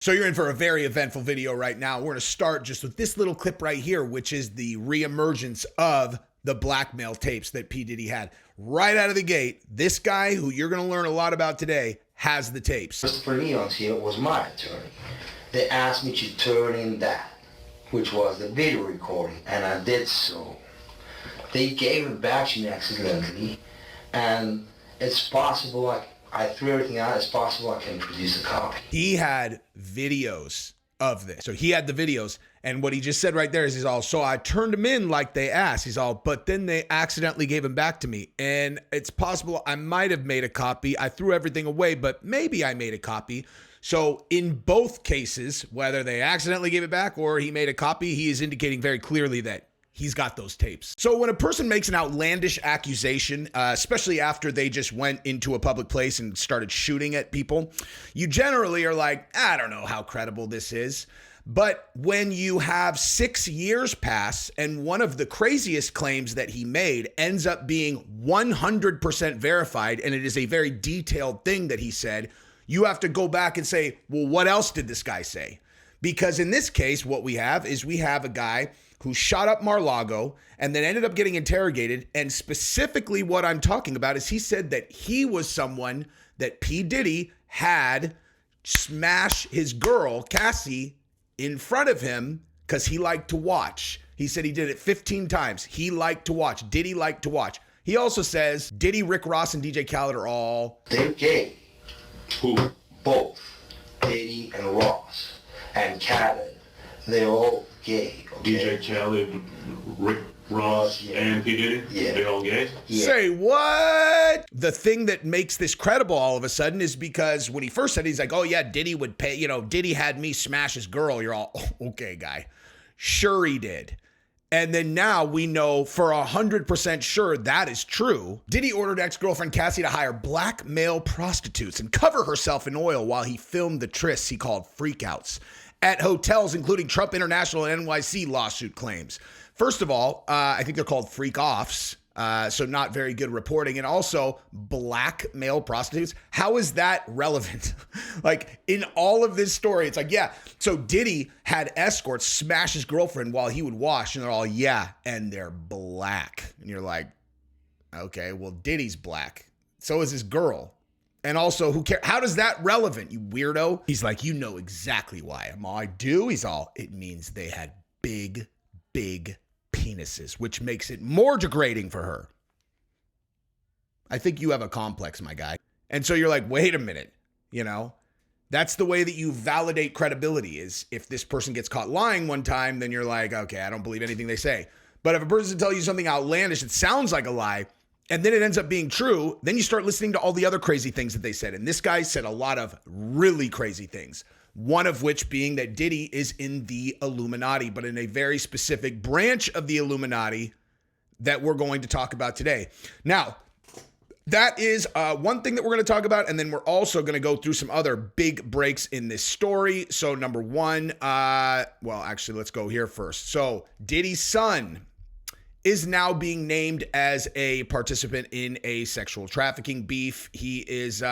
So you're in for a very eventful video right now. We're going to start just with this little clip right here, which is the reemergence of the blackmail tapes that P. Diddy had. Right out of the gate, this guy, who you're going to learn a lot about today, has the tapes. Mr. Leon's here was my attorney. They asked me to turn in that, which was the video recording, and I did so. They gave it back to me accidentally, and it's possible I threw everything out. It's possible I can produce a copy. He had videos of this. So he had the videos. And what he just said right there is so I turned him in like they asked. But then they accidentally gave him back to me. And it's possible I might have made a copy. I threw everything away, but maybe I made a copy. So in both cases, whether they accidentally gave it back or he made a copy, he is indicating very clearly that he's got those tapes. So when a person makes an outlandish accusation, especially after they just went into a public place and started shooting at people, you generally are like, I don't know how credible this is. But when you have 6 years pass and one of the craziest claims that he made ends up being 100% verified, and it is a very detailed thing that he said, you have to go back and say, well, what else did this guy say? Because in this case, what we have is we have a guy who shot up Mar-a-Lago and then ended up getting interrogated. And specifically what I'm talking about is he said that he was someone that P. Diddy had smash his girl, Cassie, in front of him because he liked to watch. He said he did it 15 times. He liked to watch. Diddy liked to watch. He also says Diddy, Rick Ross, and DJ Khaled are all... They're gay. Who? Both. Diddy and Ross. And Khaled. They're all gay. Okay? DJ Khaled, Rick Ross, Yeah. and P. Diddy? Yeah. They all gay? Yeah. Say what? The thing that makes this credible all of a sudden is because when he first said it, he's like, oh yeah, Diddy would pay, Diddy had me smash his girl. You're all, okay, guy. Sure he did. And then now we know for 100% sure that is true. Diddy ordered ex-girlfriend Cassie to hire black male prostitutes and cover herself in oil while he filmed the trysts he called freakouts at hotels, including Trump International and NYC lawsuit claims. First of all, I think they're called freak-offs, so not very good reporting. And also, black male prostitutes. How is that relevant? Like, in all of this story, it's like, yeah, so Diddy had escorts smash his girlfriend while he would wash, and they're all, yeah, and they're black. And you're like, okay, well, Diddy's black. So is his girl. And also, who cares? How does that relevant, you weirdo? He's like, you know exactly why. I do. He's all, it means they had big penises, which makes it more degrading for her. I think you have a complex, my guy. And so you're like, wait a minute, that's the way that you validate credibility is if this person gets caught lying one time, then you're like, okay, I don't believe anything they say. But if a person tells you something outlandish, it sounds like a lie, and then it ends up being true, then you start listening to all the other crazy things that they said. And this guy said a lot of really crazy things. One of which being that Diddy is in the Illuminati, but in a very specific branch of the Illuminati that we're going to talk about today. Now, that is one thing that we're going to talk about, and then we're also going to go through some other big breaks in this story. So number one, actually, let's go here first. So Diddy's son is now being named as a participant in a sexual trafficking beef. He is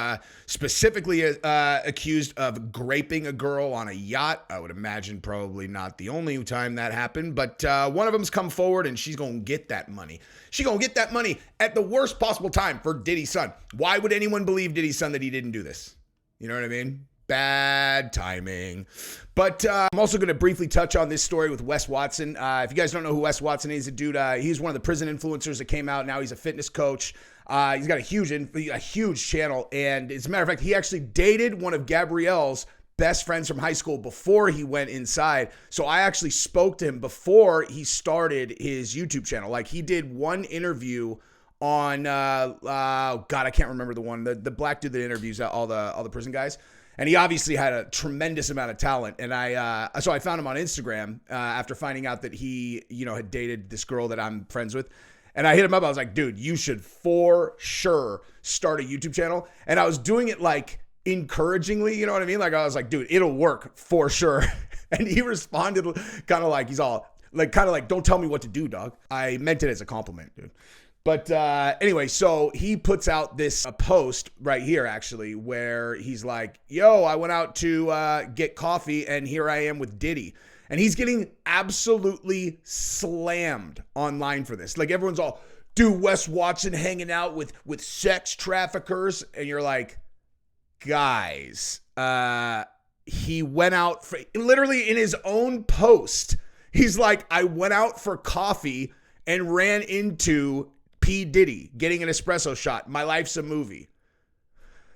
specifically accused of graping a girl on a yacht. I would imagine probably not the only time that happened, but one of them's come forward and she's going to get that money. She's going to get that money at the worst possible time for Diddy's son. Why would anyone believe Diddy's son that he didn't do this? You know what I mean? Bad timing. But I'm also going to briefly touch on this story with Wes Watson. If you guys don't know who Wes Watson is, a dude, he's one of the prison influencers that came out. Now he's a fitness coach. He's got a huge channel. And as a matter of fact, he actually dated one of Gabrielle's best friends from high school before he went inside. So I actually spoke to him before he started his YouTube channel. Like he did one interview on, I can't remember the one, the black dude that interviews all the prison guys. And he obviously had a tremendous amount of talent. And so I found him on Instagram after finding out that he, had dated this girl that I'm friends with. And I hit him up. I was like, dude, you should for sure start a YouTube channel. And I was doing it like encouragingly, you know what I mean? Like I was like, dude, it'll work for sure. And he responded kind of like, he's all like, don't tell me what to do, dog. I meant it as a compliment, dude. But anyway, so he puts out this post right here, actually, where he's like, yo, I went out to get coffee and here I am with Diddy. And he's getting absolutely slammed online for this. Like everyone's all, dude, Wes Watson hanging out with sex traffickers. And you're like, guys, he went out for, literally in his own post. He's like, I went out for coffee and ran into P-Diddy getting an espresso shot. My life's a movie.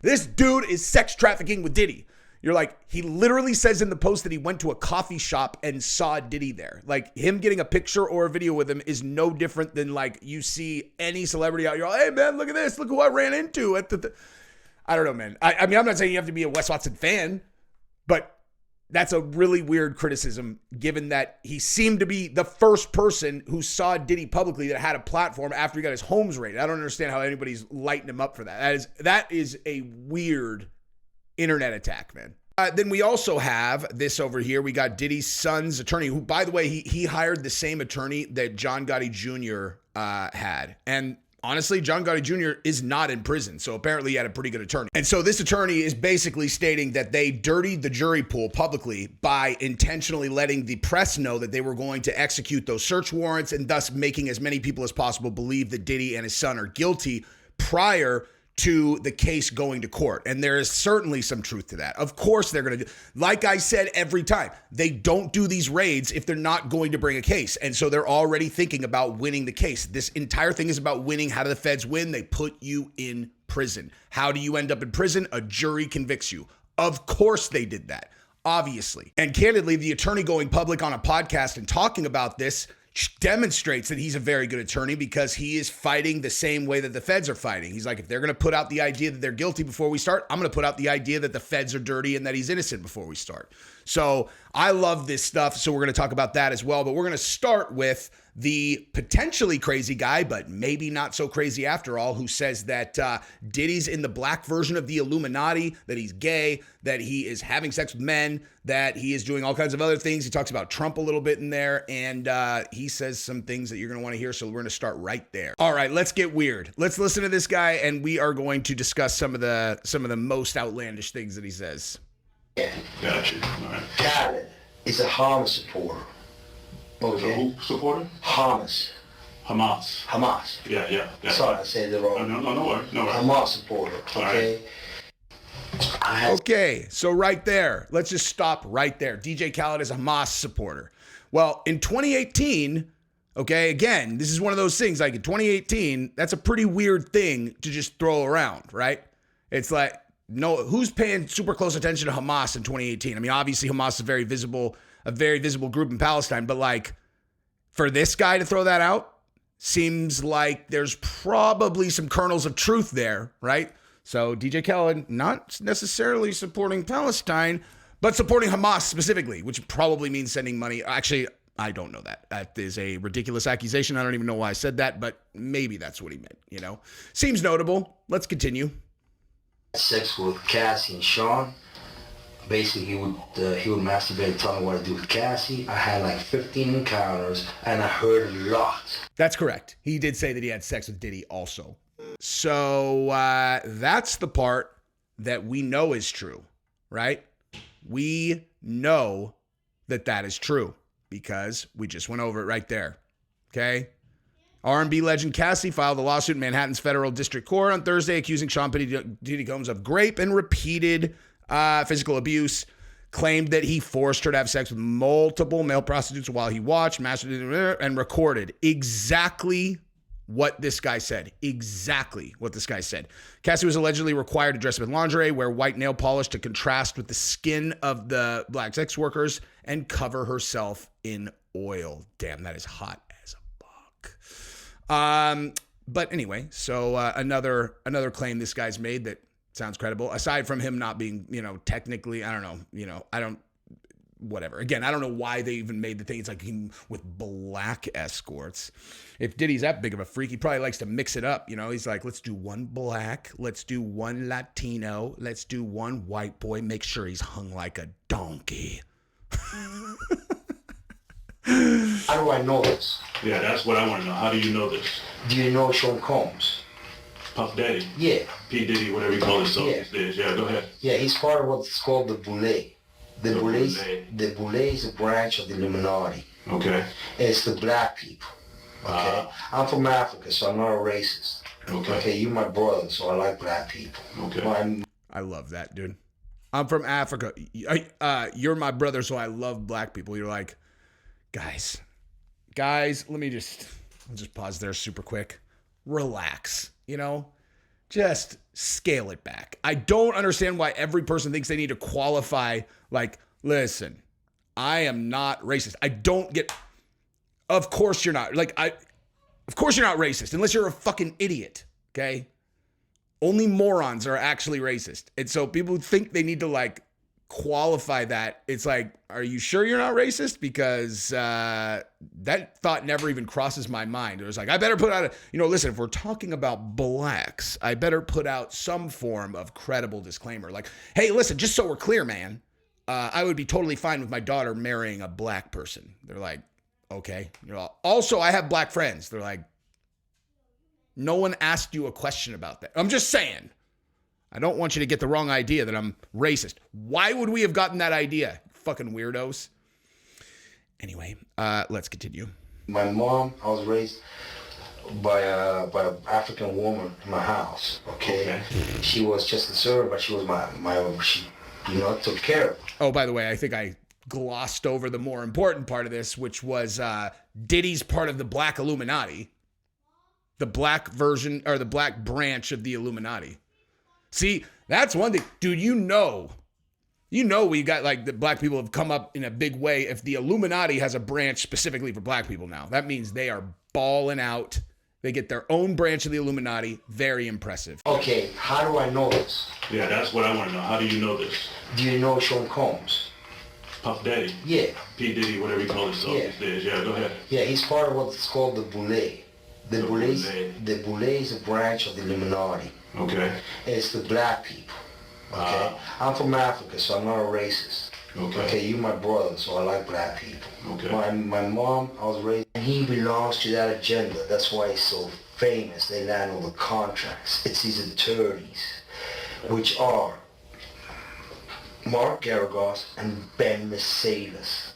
This dude is sex trafficking with Diddy. You're like, he literally says in the post that he went to a coffee shop and saw Diddy there. Like him getting a picture or a video with him is no different than like you see any celebrity out. You're like, hey man, look at this. Look who I ran into at the I don't know, man. I mean, I'm not saying you have to be a Wes Watson fan, but that's a really weird criticism given that he seemed to be the first person who saw Diddy publicly that had a platform after he got his homes raided. I don't understand how anybody's lighting him up for that. That is a weird internet attack, man. Then we also have this over here. We got Diddy's son's attorney, who, by the way, he hired the same attorney that John Gotti Jr. Had. And honestly, John Gotti Jr. is not in prison, so apparently he had a pretty good attorney. And so this attorney is basically stating that they dirtied the jury pool publicly by intentionally letting the press know that they were going to execute those search warrants and thus making as many people as possible believe that Diddy and his son are guilty prior to the case going to court. And there is certainly some truth to that. Of course they're going to do, like I said every time, they don't do these raids if they're not going to bring a case. And so they're already thinking about winning the case. This entire thing is about winning. How do the feds win? They put you in prison. How do you end up in prison? A jury convicts you. Of course they did that, obviously. And candidly, the attorney going public on a podcast and talking about this demonstrates that he's a very good attorney because he is fighting the same way that the feds are fighting. He's like, if they're going to put out the idea that they're guilty before we start, I'm going to put out the idea that the feds are dirty and that he's innocent before we start. So I love this stuff. So we're going to talk about that as well. But we're going to start with the potentially crazy guy, but maybe not so crazy after all, who says that Diddy's in the black version of the Illuminati, that he's gay, that he is having sex with men, that he is doing all kinds of other things. He talks about Trump a little bit in there, and he says some things that you're going to want to hear, so we're going to start right there. All right, let's get weird. Let's listen to this guy, and we are going to discuss some of the most outlandish things that he says. Yeah. Gotcha. All right. Khaled is a Hamas supporter. Okay. Who supporter? Hamas. Hamas. Yeah. Sorry, I said it wrong. No worries. Hamas supporter. Okay. Okay, so right there, let's just stop right there. DJ Khaled is a Hamas supporter. Well, in 2018, okay, again, this is one of those things, like in 2018, that's a pretty weird thing to just throw around, right? It's like, no, who's paying super close attention to Hamas in 2018? I mean, obviously Hamas is a very visible group in Palestine, but like for this guy to throw that out seems like there's probably some kernels of truth there, right? So DJ Khaled, not necessarily supporting Palestine, but supporting Hamas specifically, which probably means sending money. Actually, I don't know that. That is a ridiculous accusation. I don't even know why I said that, but maybe that's what he meant, you know? Seems notable. Let's continue. Sex with Cassie and Sean. Basically, he would masturbate and tell me what to do with Cassie. I had like 15 encounters, and I heard a lot. That's correct. He did say that he had sex with Diddy also. So that's the part that we know is true, right? We know that that is true because we just went over it right there, okay? R&B legend Cassie filed a lawsuit in Manhattan's Federal District Court on Thursday accusing Sean Diddy Combs of rape and repeated physical abuse, claimed that he forced her to have sex with multiple male prostitutes while he watched, masturbated, and recorded exactly what this guy said. Exactly what this guy said. Cassie was allegedly required to dress up in lingerie, wear white nail polish to contrast with the skin of the black sex workers, and cover herself in oil. Damn, that is hot as a buck. But anyway, so another claim this guy's made that sounds credible. Aside from him not being, technically, I don't know, whatever. Again, I don't know why they even made the thing. It's like him with black escorts. If Diddy's that big of a freak, he probably likes to mix it up. He's like, let's do one black, let's do one Latino, let's do one white boy. Make sure he's hung like a donkey. How do I know this? Yeah, that's what I want to know. How do you know this? Do you know Sean Combs? Puff Daddy. Yeah. P-Diddy, whatever you call himself these days. Yeah, go ahead. Yeah, he's part of what's called the Boule. The Boule is a branch of the Illuminati. Okay. It's the black people. Okay. I'm from Africa, so I'm not a racist. Okay. Okay, you're my brother, so I like black people. Okay. I love that, dude. I'm from Africa. You're my brother, so I love black people. You're like, guys, let me I'll just pause there super quick. Relax, just scale it back. I don't understand why every person thinks they need to qualify. Like, listen, I am not racist. I don't get, of course you're not. Of course you're not racist unless you're a fucking idiot, okay? Only morons are actually racist. And so people think they need to qualify that. It's like, are you sure you're not racist? Because that thought never even crosses my mind. It was like, I better put out listen, if we're talking about blacks, I better put out some form of credible disclaimer. Like, hey, listen, just so we're clear, man, I would be totally fine with my daughter marrying a black person. They're like, okay. Also, I have black friends. They're like, no one asked you a question about that. I'm just saying. I don't want you to get the wrong idea that I'm racist. Why would we have gotten that idea? Fucking weirdos. Anyway, let's continue. My mom, I was raised by an African woman in my house, okay? She was just a servant, but she was she took care of me. Oh, by the way, I think I glossed over the more important part of this, which was Diddy's part of the Black Illuminati. The black version, or the black branch of the Illuminati. See, that's one thing. Dude, we got the black people have come up in a big way. If the Illuminati has a branch specifically for black people now, that means they are balling out. They get their own branch of the Illuminati. Very impressive. Okay, how do I know this? Yeah, that's what I want to know. How do you know this? Do you know Sean Combs? Puff Daddy. Yeah. P-Diddy, whatever you call himself these days. Yeah, go ahead. Yeah, he's part of what's called the Boule. The Boule is a branch of the Illuminati. Okay. It's the black people. Okay. I'm from Africa, so I'm not a racist. Okay, you're my brother, so I like black people. Okay. My mom, I was raised, and he belongs to that agenda. That's why he's so famous. They land all the contracts. It's his attorneys, which are Mark Garagos and Ben Mercedes.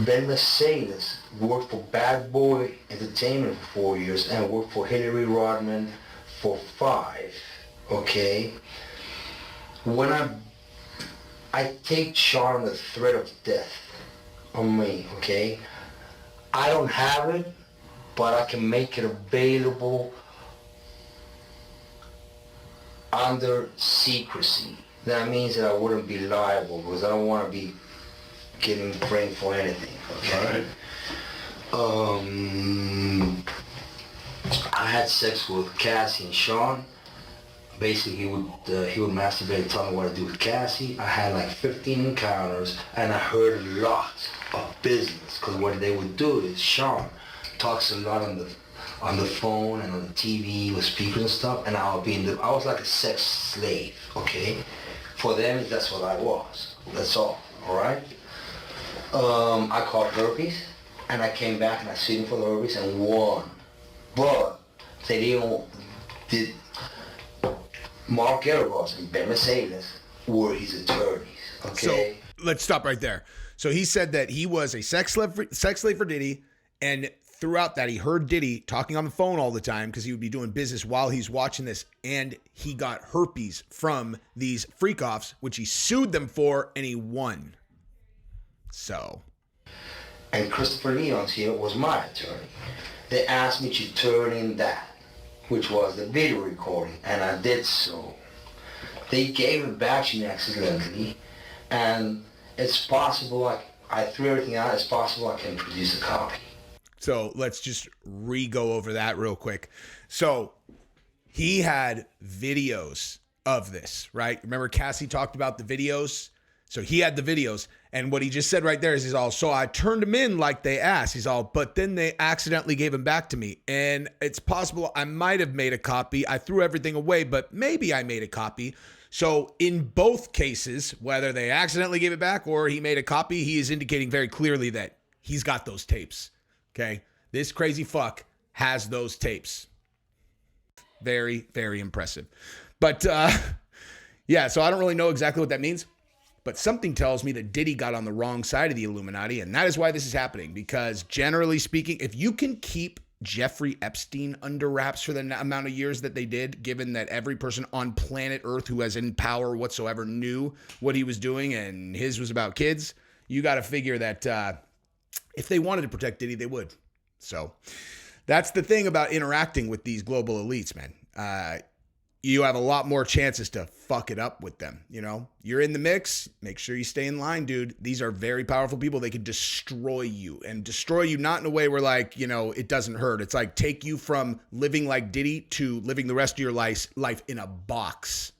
Ben Mercedes worked for Bad Boy Entertainment for 4 years and worked for Hillary Rodman for 5, okay? When I take Sean the threat of death on me, okay? I don't have it, but I can make it available under secrecy. That means that I wouldn't be liable because I don't want to be getting framed for anything, okay? All right. I had sex with Cassie and Sean. Basically, he would masturbate and tell me what to do with Cassie. I had 15 encounters, and I heard a lot of business. Because what they would do is Sean talks a lot on the phone and on the TV with speakers and stuff, and I was like a sex slave, okay? For them, that's what I was. That's all right? I caught herpes, and I came back and I sued him for the herpes and won. But Mark Garagos and Ben Mercedes were his attorneys, okay? So let's stop right there. So he said that he was a sex slave for Diddy, and throughout that he heard Diddy talking on the phone all the time because he would be doing business while he's watching this, and he got herpes from these freak-offs, which he sued them for, and he won. So. And Christopher Leon's here was my attorney. They asked me to turn in that, which was the video recording, and I did so. They gave it back to me accidentally, and it's possible, I threw everything out, it's possible I can produce a copy. So let's just re-go over that real quick. So he had videos of this, right? Remember Cassie talked about the videos? So he had the videos, and what he just said right there is so I turned him in like they asked. But then they accidentally gave him back to me. And it's possible I might have made a copy. I threw everything away, but maybe I made a copy. So in both cases, whether they accidentally gave it back or he made a copy, he is indicating very clearly that he's got those tapes. Okay? This crazy fuck has those tapes. Very, very impressive. But yeah, so I don't really know exactly what that means. But something tells me that Diddy got on the wrong side of the Illuminati, and that is why this is happening. Because generally speaking, if you can keep Jeffrey Epstein under wraps for the amount of years that they did, given that every person on planet Earth who has any power whatsoever knew what he was doing, and his was about kids, you got to figure that if they wanted to protect Diddy, they would. So that's the thing about interacting with these global elites, man. You have a lot more chances to fuck it up with them. You know, you're in the mix. Make sure you stay in line, dude. These are very powerful people. They can destroy you, and destroy you not in a way where, like, you know, it doesn't hurt. It's like take you from living like Diddy to living the rest of your life in a box.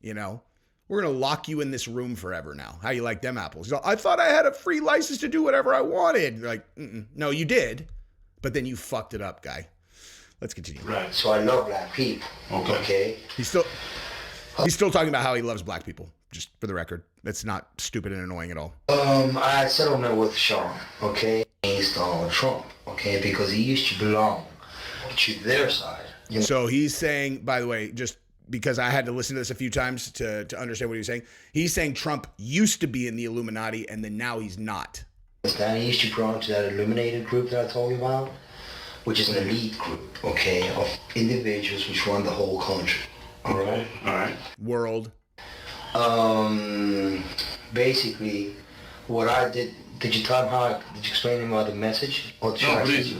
You know, we're going to lock you in this room forever now. How you like them apples? I thought I had a free license to do whatever I wanted. You're like, no, you did. But then you fucked it up, guy. Let's continue. Right. So I love black people. Okay. He's still talking about how he loves black people. Just for the record, that's not stupid and annoying at all. I had settlement with Sean. Okay. Against Donald Trump. Okay, because he used to belong to their side. You know? So he's saying, by the way, just because I had to listen to this a few times to understand what he was saying, he's saying Trump used to be in the Illuminati and then now he's not. He used to belong to that illuminated group that I told you about, which is an elite group, okay, of individuals which run the whole country. All right. World. Basically, what I did you tell him did you explain to him about the message? Or No, please.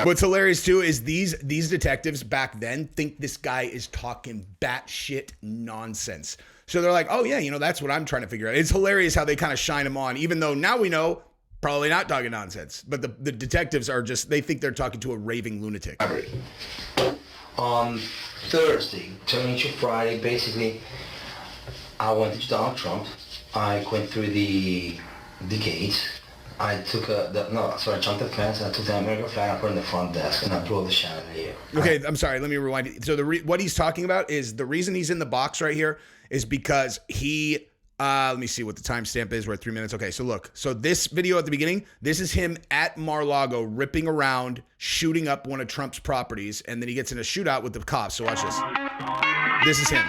What's hilarious too is these detectives back then think this guy is talking batshit nonsense. So they're like, oh yeah, you know, that's what I'm trying to figure out. It's hilarious how they kind of shine him on, even though now we know probably not talking nonsense. But the detectives are just, they think they're talking to a raving lunatic. On Thursday, turning to Friday, basically, I went to Donald Trump. I went through the gates. I took I jumped the fence, and I took the American flag, I put it in the front desk, and I blew the chandelier. Okay, I'm sorry, let me rewind. So what he's talking about is the reason he's in the box right here is because he, let me see what the timestamp is. We're at 3 minutes. Okay, so look. So this video at the beginning, this is him at Mar-a-Lago ripping around, shooting up one of Trump's properties, and then he gets in a shootout with the cops. So watch this. This is him.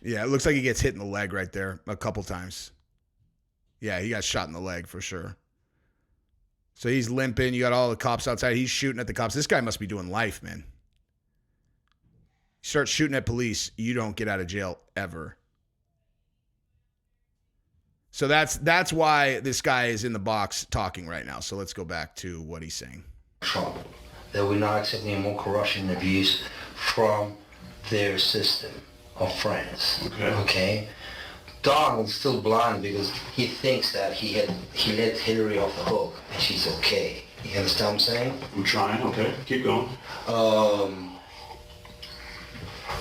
Yeah, it looks like he gets hit in the leg right there a couple times. Yeah, he got shot in the leg for sure. So he's limping. You got all the cops outside. He's shooting at the cops. This guy must be doing life, man. You start shooting at police, you don't get out of jail ever. So that's why this guy is in the box talking right now. So let's go back to what he's saying. Trump, that we're not accepting any more corruption and abuse from their system of friends. Okay. Donald's still blind because he thinks that he let Hillary off the hook and she's okay. You understand what I'm saying? I'm trying. Okay, keep going.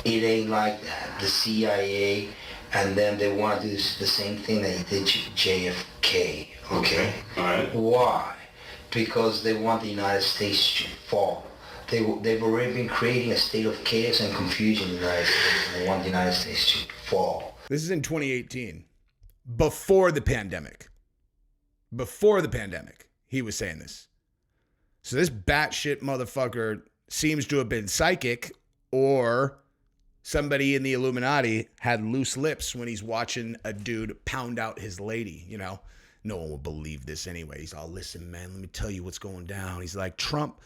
It ain't like that. The CIA and then they want to do the same thing that he did to JFK. Okay. All right. Why? Because they want the United States to fall. They've already been creating a state of chaos and confusion in the United States, and they want the United States to fall. This is in 2018, before the pandemic. Before the pandemic, he was saying this. So this batshit motherfucker seems to have been psychic, or somebody in the Illuminati had loose lips when he's watching a dude pound out his lady, you know? No one will believe this anyway. He's all, listen, man, let me tell you what's going down. He's like, Trump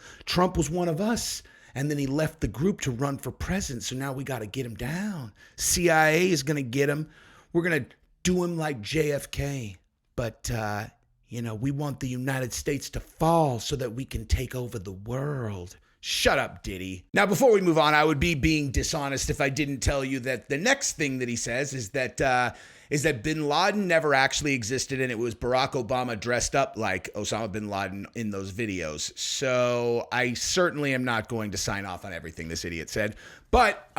was one of us. And then he left the group to run for president. So now we got to get him down. CIA is going to get him. We're going to do him like JFK. But, you know, we want the United States to fall so that we can take over the world. Shut up, Diddy. Now, before we move on, I would be being dishonest if I didn't tell you that the next thing that he says is that bin Laden never actually existed, and it was Barack Obama dressed up like Osama bin Laden in those videos. So I certainly am not going to sign off on everything this idiot said. But,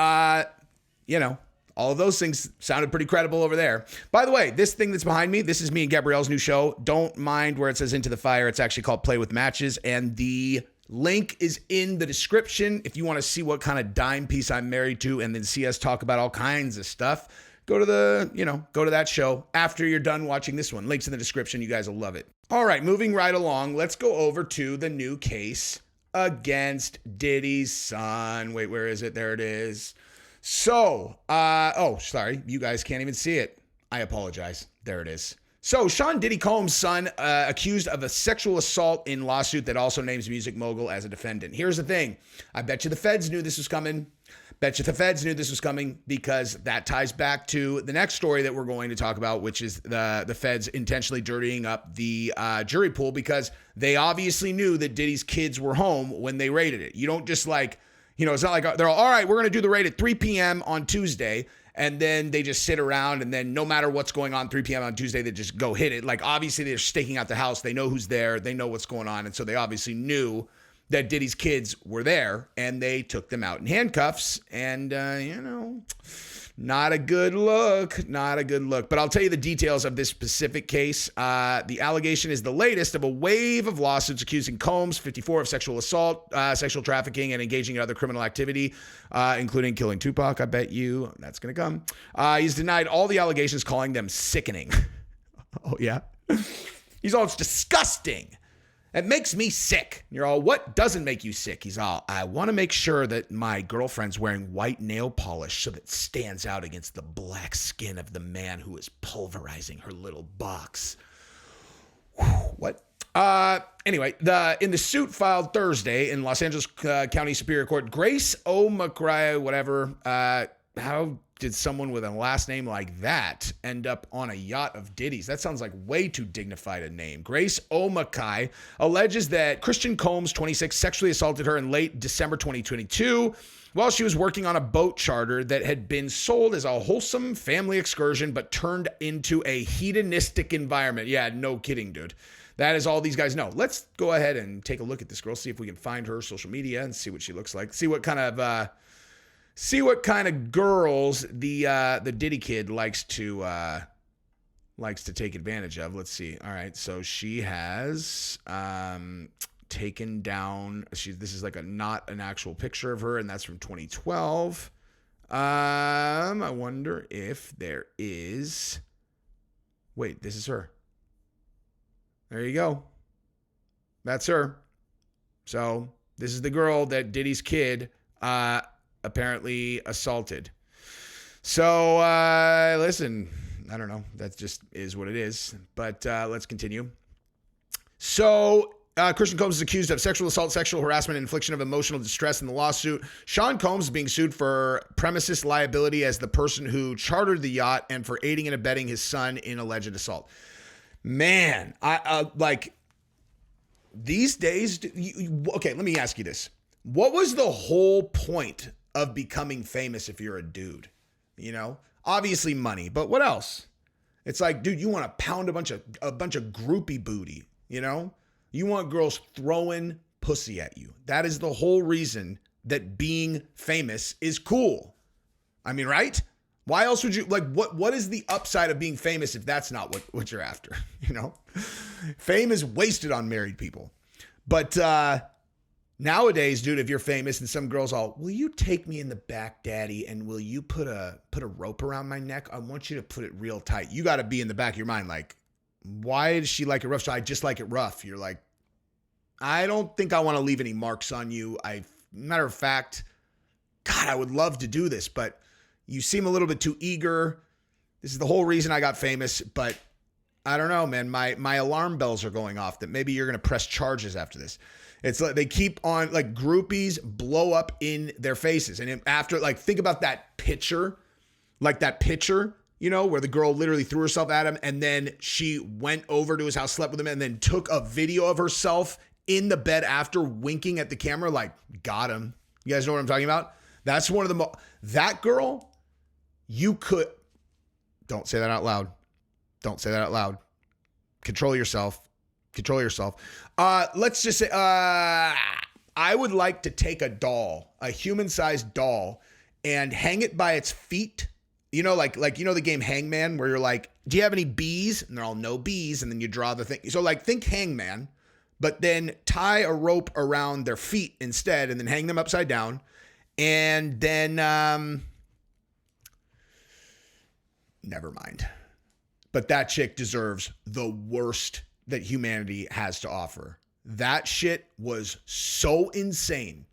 you know, All of those things sounded pretty credible over there. By the way, this thing that's behind me, this is me and Gabrielle's new show. Don't mind where it says Into the Fire. It's actually called Play with Matches. And the link is in the description. If you want to see what kind of dime piece I'm married to and then see us talk about all kinds of stuff, go to that show after you're done watching this one. Links in the description. You guys will love it. All right, moving right along. Let's go over to the new case against Diddy's son. Wait, where is it? There it is. So, sorry. You guys can't even see it. I apologize. There it is. So, Sean Diddy Combs' son, accused of a sexual assault in lawsuit that also names music mogul as a defendant. Here's the thing. I bet you the feds knew this was coming. Because that ties back to the next story that we're going to talk about, which is the feds intentionally dirtying up the jury pool because they obviously knew that Diddy's kids were home when they raided it. You don't just it's not like they're all right, we're going to do the raid at 3 p.m. on Tuesday. And then they just sit around and then no matter what's going on 3 p.m. on Tuesday, they just go hit it. Like obviously they're staking out the house. They know who's there. They know what's going on. And so they obviously knew that Diddy's kids were there and they took them out in handcuffs and, not a good look. But I'll tell you the details of this specific case. The allegation is the latest of a wave of lawsuits accusing Combs, 54, of sexual assault, sexual trafficking, and engaging in other criminal activity, including killing Tupac. I bet you that's going to come. He's denied all the allegations, calling them sickening. Oh, yeah? He's all, it's disgusting. It makes me sick. You're all, what doesn't make you sick? He's all, I want to make sure that my girlfriend's wearing white nail polish so that it stands out against the black skin of the man who is pulverizing her little box. What? Anyway, in the suit filed Thursday in Los Angeles County Superior Court, Grace O'McCray, whatever, how did someone with a last name like that end up on a yacht of Diddy's? That sounds like way too dignified a name. Grace O'McCray alleges that Christian Combs, 26, sexually assaulted her in late December 2022 while she was working on a boat charter that had been sold as a wholesome family excursion but turned into a hedonistic environment. Yeah, no kidding, dude. That is all these guys know. Let's go ahead and take a look at this girl, see if we can find her social media and see what she looks like. See what kind of girls the Diddy kid likes to take advantage of. Let's see. All right, so she has taken down. This is like not an actual picture of her, and that's from 2012. I wonder if there is. Wait, this is her. There you go. That's her. So this is the girl that Diddy's kid apparently assaulted. So, listen, I don't know. That just is what it is. But let's continue. So, Christian Combs is accused of sexual assault, sexual harassment, and infliction of emotional distress in the lawsuit. Sean Combs is being sued for premises liability as the person who chartered the yacht and for aiding and abetting his son in alleged assault. Man, I like these days. Okay, let me ask you this. What was the whole point of becoming famous if you're a dude? Obviously money, but what else? It's like, dude, you want to pound a bunch of groupie booty, You want girls throwing pussy at you. That is the whole reason that being famous is cool. I mean, right? Why else would you, what is the upside of being famous if that's not what you're after? Fame is wasted on married people. But nowadays, dude, if you're famous and some girl's all, will you take me in the back, daddy, and will you put a rope around my neck? I want you to put it real tight. You got to be in the back of your mind like, why does she like it rough? So I just like it rough. You're like, I don't think I want to leave any marks on you. Matter of fact, God, I would love to do this, but you seem a little bit too eager. This is the whole reason I got famous, but I don't know, man. My alarm bells are going off that maybe you're going to press charges after this. It's like they keep on, like, groupies blow up in their faces. And after, like, think about that picture, where the girl literally threw herself at him and then she went over to his house, slept with him, and then took a video of herself in the bed after winking at the camera, like, got him. You guys know what I'm talking about? That's one of the that girl, you could, don't say that out loud. Don't say that out loud. Control yourself. Let's just say, I would like to take a doll, a human-sized doll, and hang it by its feet, You know, like the game Hangman, where you're like, do you have any bees? And they're all no bees, and then you draw the thing. So like think Hangman, but then tie a rope around their feet instead, and then hang them upside down, and then never mind. But that chick deserves the worst that humanity has to offer. That shit was so insane.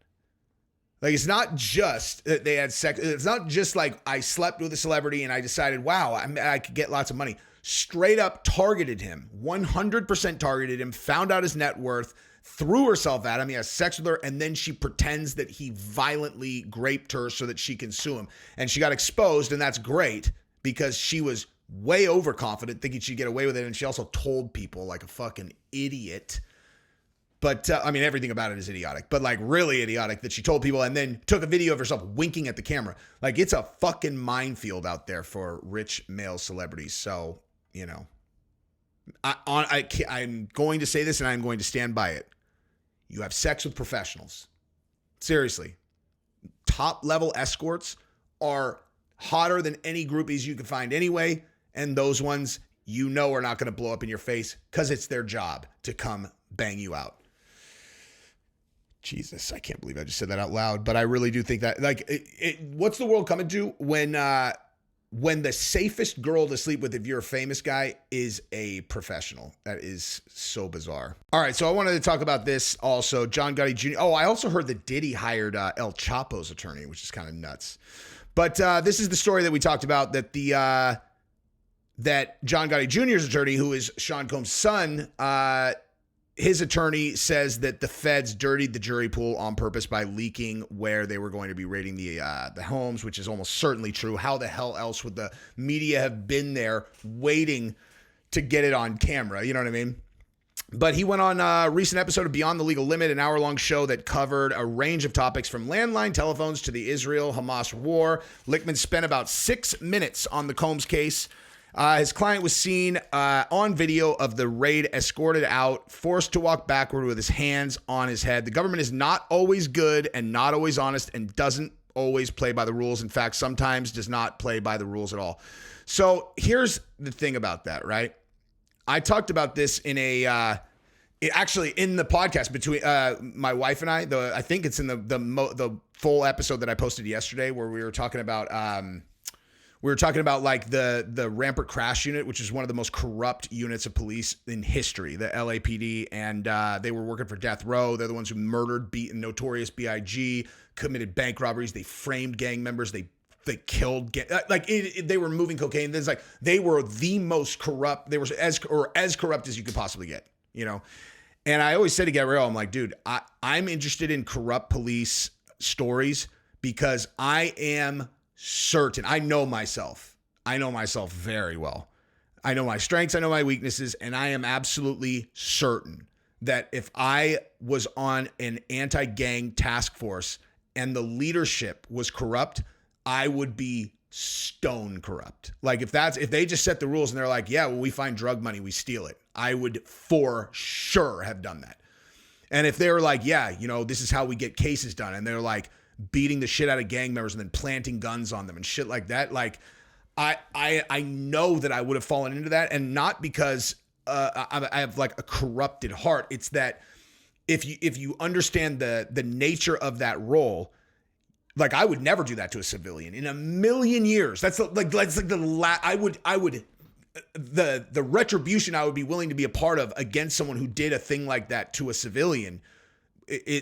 Like, it's not just that they had sex. It's not just like I slept with a celebrity and I decided, wow, I could get lots of money. Straight up targeted him, 100% targeted him, found out his net worth, threw herself at him. He has sex with her, and then she pretends that he violently raped her so that she can sue him. And she got exposed, and that's great because she was way overconfident, thinking she'd get away with it. And she also told people like a fucking idiot. But I mean, everything about it is idiotic, but like really idiotic that she told people and then took a video of herself winking at the camera. Like, it's a fucking minefield out there for rich male celebrities. So, you know, I'm going to say this and I'm going to stand by it. You have sex with professionals. Seriously. Top level escorts are hotter than any groupies you can find anyway. And those ones, you know, are not going to blow up in your face because it's their job to come bang you out. Jesus, I can't believe I just said that out loud, but I really do think that, like, what's the world coming to when the safest girl to sleep with if you're a famous guy is a professional? That is so bizarre. All right, so I wanted to talk about this also. John Gotti Jr. Oh, I also heard that Diddy hired El Chapo's attorney, which is kind of nuts. But this is the story that we talked about, that that John Gotti Jr.'s attorney, who is Sean Combs' son, his attorney says that the feds dirtied the jury pool on purpose by leaking where they were going to be raiding the homes, which is almost certainly true. How the hell else would the media have been there waiting to get it on camera? You know what I mean? But he went on a recent episode of Beyond the Legal Limit, an hour-long show that covered a range of topics from landline telephones to the Israel-Hamas war. Lichtman spent about 6 minutes on the Combs case. His client was seen on video of the raid, escorted out, forced to walk backward with his hands on his head. The government is not always good and not always honest and doesn't always play by the rules. In fact, sometimes does not play by the rules at all. So here's the thing about that, right? I talked about this in actually in the podcast between my wife and I. I think it's in the full episode that I posted yesterday, where we were talking about like the Rampart Crash Unit, which is one of the most corrupt units of police in history, the LAPD, and they were working for death row. They're the ones who murdered, beat, Notorious B.I.G., committed bank robberies. They framed gang members. They killed, they were moving cocaine. There's like, they were the most corrupt. They were as corrupt as you could possibly get, you know? And I always said to Gabrielle, I'm like, dude, I'm interested in corrupt police stories because I am certain. I know myself very well. I know my strengths. I know my weaknesses. And I am absolutely certain that if I was on an anti-gang task force and the leadership was corrupt, I would be stone corrupt. Like if they just set the rules and they're like, yeah, well, we find drug money, we steal it, I would for sure have done that. And if they were like, yeah, you know, this is how we get cases done, and they're like beating the shit out of gang members and then planting guns on them and shit like that, like I know that I would have fallen into that. And not because I have like a corrupted heart. It's that if you understand the nature of that role, like I would never do that to a civilian in a million years. That's like the retribution I would be willing to be a part of against someone who did a thing like that to a civilian.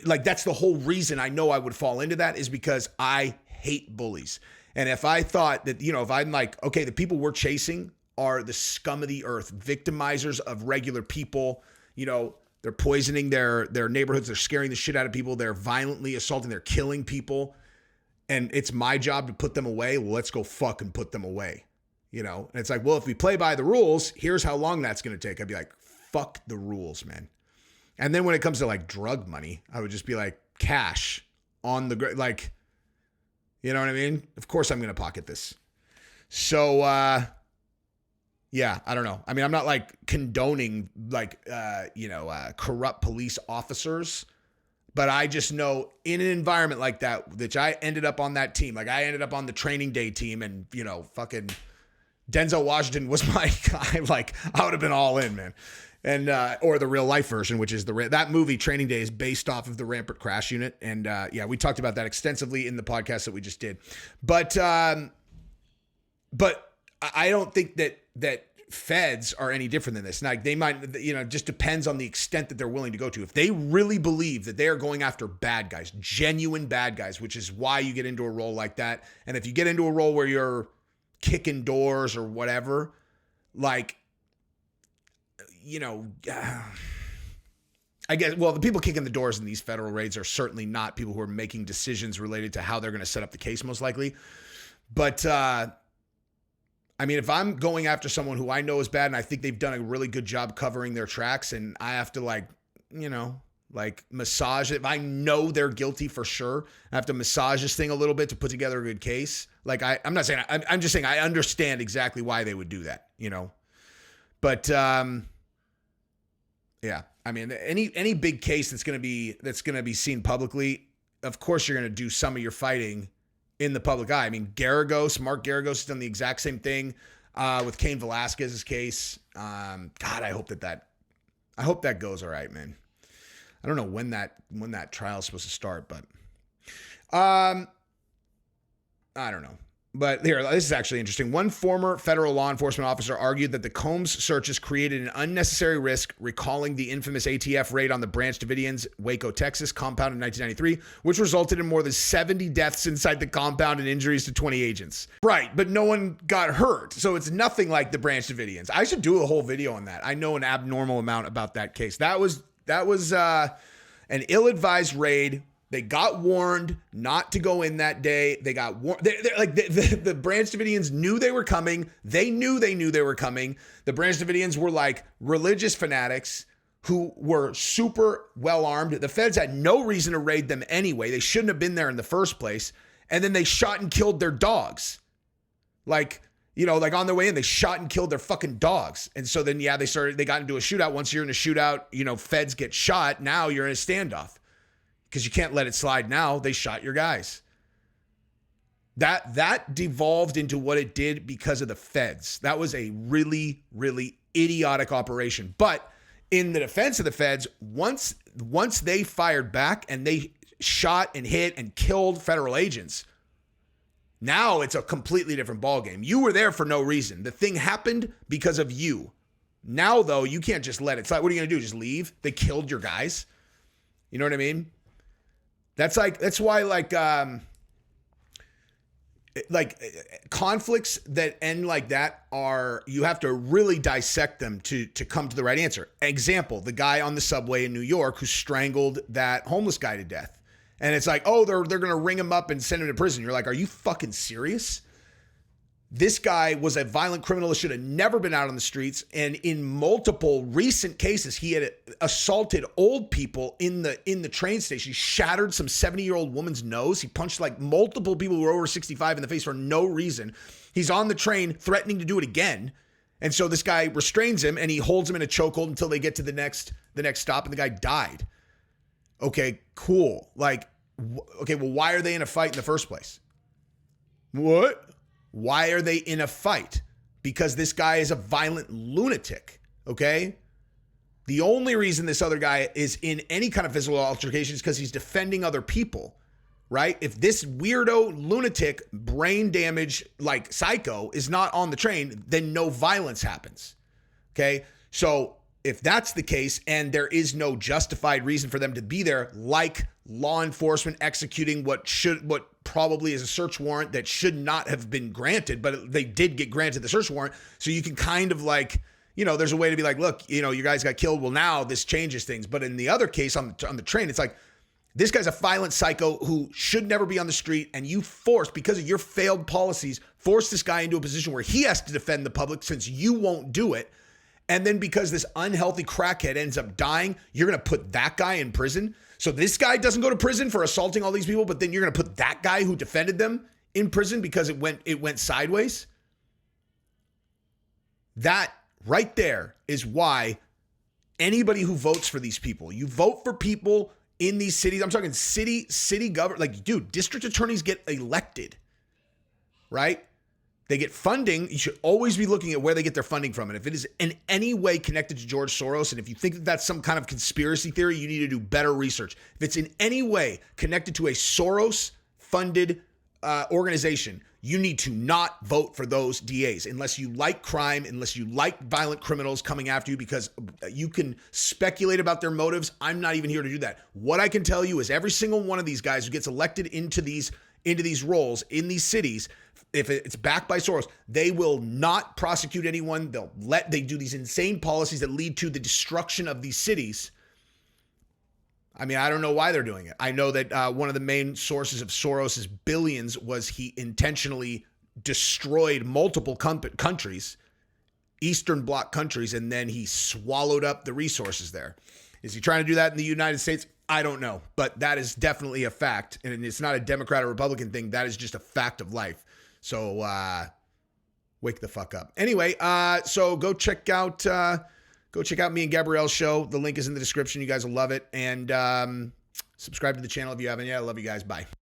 Like that's the whole reason I know I would fall into that, is because I hate bullies. And if I thought that, you know, if I'm like, okay, the people we're chasing are the scum of the earth, victimizers of regular people, you know, they're poisoning their neighborhoods, they're scaring the shit out of people, they're violently assaulting, they're killing people, and it's my job to put them away, well, let's go fucking put them away, you know? And it's like, well, if we play by the rules, here's how long that's going to take. I'd be like, fuck the rules, man. And then when it comes to like drug money, I would just be like, cash on the, like, you know what I mean? Of course I'm going to pocket this. So, yeah, I don't know. I mean, I'm not like condoning like, corrupt police officers, But I just know in an environment like that, which I ended up on that team, like I ended up on the training day team, and fucking Denzel Washington was my guy. Like I would have been all in, man. And or the real life version, which is that movie Training Day is based off of the Rampart Crash Unit, and we talked about that extensively in the podcast that we just did. But I don't think that feds are any different than this. Like they might, just depends on the extent that they're willing to go to. If they really believe that they are going after bad guys, genuine bad guys, which is why you get into a role like that. And if you get into a role where you're kicking doors or whatever, like, I guess, well, the people kicking the doors in these federal raids are certainly not people who are making decisions related to how they're going to set up the case, most likely. But, I mean, if I'm going after someone who I know is bad and I think they've done a really good job covering their tracks, and I have to massage it. If I know they're guilty for sure, I have to massage this thing a little bit to put together a good case. Like I'm not saying, I'm just saying I understand exactly why they would do that, But yeah, I mean, any big case that's going to be seen publicly, of course you're going to do some of your fighting in the public eye. I mean, Mark Garagos has done the exact same thing with Cain Velasquez's case. God, I hope that goes all right, man. I don't know when that trial is supposed to start, but I don't know. But here, this is actually interesting. One former federal law enforcement officer argued that the Combs searches created an unnecessary risk, recalling the infamous ATF raid on the Branch Davidians' Waco, Texas compound in 1993, which resulted in more than 70 deaths inside the compound and injuries to 20 agents. Right, but no one got hurt, so it's nothing like the Branch Davidians. I should do a whole video on that. I know an abnormal amount about that case. That was an ill-advised raid. They got warned not to go in that day. They got warned. The Branch Davidians knew they were coming. They knew they were coming. The Branch Davidians were like religious fanatics who were super well armed. The feds had no reason to raid them anyway. They shouldn't have been there in the first place. And then they shot and killed their dogs. Like on their way in, they shot and killed their fucking dogs. And so then, they got into a shootout. Once you're in a shootout, feds get shot. Now you're in a standoff. Because you can't let it slide now. They shot your guys. That devolved into what it did because of the feds. That was a really, really idiotic operation. But in the defense of the feds, once they fired back and they shot and hit and killed federal agents, now it's a completely different ballgame. You were there for no reason. The thing happened because of you. Now, though, you can't just let it slide. What are you going to do? Just leave? They killed your guys? You know what I mean? That's why conflicts that end like that you have to really dissect them to come to the right answer. Example, the guy on the subway in New York who strangled that homeless guy to death. And it's like, oh, they're going to ring him up and send him to prison. You're like, are you fucking serious? This guy was a violent criminal that should have never been out on the streets. And in multiple recent cases, he had assaulted old people in the train station. He shattered some 70-year-old woman's nose. He punched like multiple people who were over 65 in the face for no reason. He's on the train threatening to do it again. And so this guy restrains him and he holds him in a chokehold until they get to the next stop, and the guy died. Okay, cool. Like, okay, well, why are they in a fight in the first place? What? Why are they in a fight? Because this guy is a violent lunatic, okay? The only reason this other guy is in any kind of physical altercation is because he's defending other people, right? If this weirdo, lunatic, brain damage, like psycho is not on the train, then no violence happens, okay? So if that's the case and there is no justified reason for them to be there, like law enforcement executing what probably is a search warrant that should not have been granted, but they did get granted the search warrant. So you can kind of like, there's a way to be like, look, you guys got killed. Well, now this changes things. But in the other case on the train, it's like, this guy's a violent psycho who should never be on the street. And you because of your failed policies, force this guy into a position where he has to defend the public since you won't do it. And then because this unhealthy crackhead ends up dying, you're going to put that guy in prison. So this guy doesn't go to prison for assaulting all these people, but then you're going to put that guy who defended them in prison because it went sideways. That right there is why anybody who votes for these people, you vote for people in these cities. I'm talking city government. Like, dude, district attorneys get elected, right? They get funding. You should always be looking at where they get their funding from. And if it is in any way connected to George Soros, and if you think that that's some kind of conspiracy theory, you need to do better research. If it's in any way connected to a Soros-funded organization, you need to not vote for those DAs unless you like crime, unless you like violent criminals coming after you, because you can speculate about their motives. I'm not even here to do that. What I can tell you is every single one of these guys who gets elected into these roles in these cities, if it's backed by Soros, they will not prosecute anyone. They do these insane policies that lead to the destruction of these cities. I mean, I don't know why they're doing it. I know that one of the main sources of Soros's billions was he intentionally destroyed multiple countries, Eastern Bloc countries, and then he swallowed up the resources there. Is he trying to do that in the United States? I don't know, but that is definitely a fact, and it's not a Democrat or Republican thing. That is just a fact of life. So wake the fuck up. Anyway, so go check out me and Gabrielle's show. The link is in the description. You guys will love it. And subscribe to the channel if you haven't yet. I love you guys. Bye.